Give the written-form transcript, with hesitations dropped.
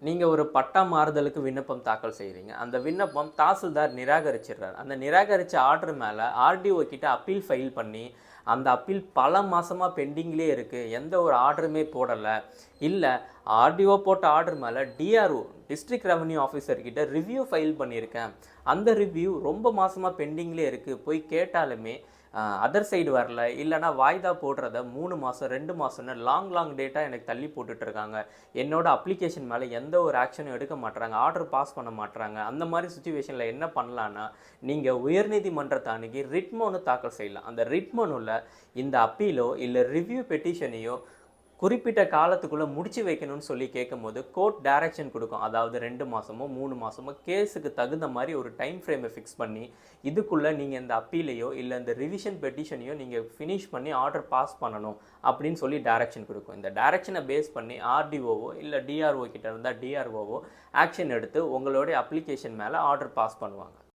நீங்க ஒரு பட்டா மாறுதலுக்கு விண்ணப்பம் தாக்கல் செய்றீங்க. அந்த விண்ணப்பம் தாசில்தார் நிராகரிச்சிடுறார். அந்த நிராகரிச்ச ஆர்டர் மேல ஆர்டிஓ கிட்ட அப்பீல் ஃபைல் பண்ணி, அந்த அப்பீல் பல மாசமா பெண்டிங்லயே இருக்கு. எந்த ஒரு ஆர்டருமே போடல. இல்ல ஆர்டிஓ போட்ட ஆர்டர் மேல டிஆர்ஓ டிஸ்ட்ரிக்ட் ரெவென்யூ ஆஃபீசர் கிட்ட ரிவ்யூ ஃபைல் பண்ணியிருக்கேன். அந்த ரிவ்யூ ரொம்ப மாசமா பெண்டிங்லயே இருக்கு. போய் கேட்டாலுமே அதர் சைடு வரல. இல்லன்னா வாய்தா போடுறத 3 மாசம், 2 மாசம்னு லாங் டேட்டா எனக்கு தள்ளி போட்டுட்டு இருக்காங்க. என்னோட அப்ளிகேஷன் மேல எந்த ஒரு ஆக்ஷனும் எடுக்க மாட்றாங்க. ஆர்டர் பாஸ் பண்ண மாட்றாங்க. அந்த மாரி சிச்சுவேஷன்ல என்ன பண்ணலான்னா, நீங்க உயர்நீதிமன்றத்த அணுகி ரிட் மனு தாக்கல் செய்யலாம். அந்த ரிட் மனுல இந்த அப்பீலோ இல்ல ரிவ்யூ பெட்டிஷனையோ குறிப்பிட்ட காலத்துக்குள்ள முடிச்சு வைக்கணும்னு சொல்லி கேட்கும்போது கோர்ட் டைரக்ஷன் கொடுக்கும். அதாவது 2 மாசமோ 3 மாசமோ கேஸுக்கு தகுந்த மாதிரி ஒரு டைம் ஃப்ரேமை ஃபிக்ஸ் பண்ணி, இதுக்குள்ள நீங்க இந்த அப்பீலையோ இல்ல இந்த ரிவிஷன் பெட்டிஷனையோ நீங்க ஃபினிஷ் பண்ணி ஆர்டர் பாஸ் பண்ணணும் அப்படின்னு சொல்லி டைரக்ஷன் கொடுக்கும். இந்த டைரக்ஷனை பேஸ் பண்ணி ஆர்டிஓவோ இல்ல டிஆர்ஓ கிட்ட இருந்தால் டிஆர்ஓவோ ஆக்ஷன் எடுத்து உங்களுடைய அப்ளிகேஷன் மேல ஆர்டர் பாஸ் பண்ணுவாங்க.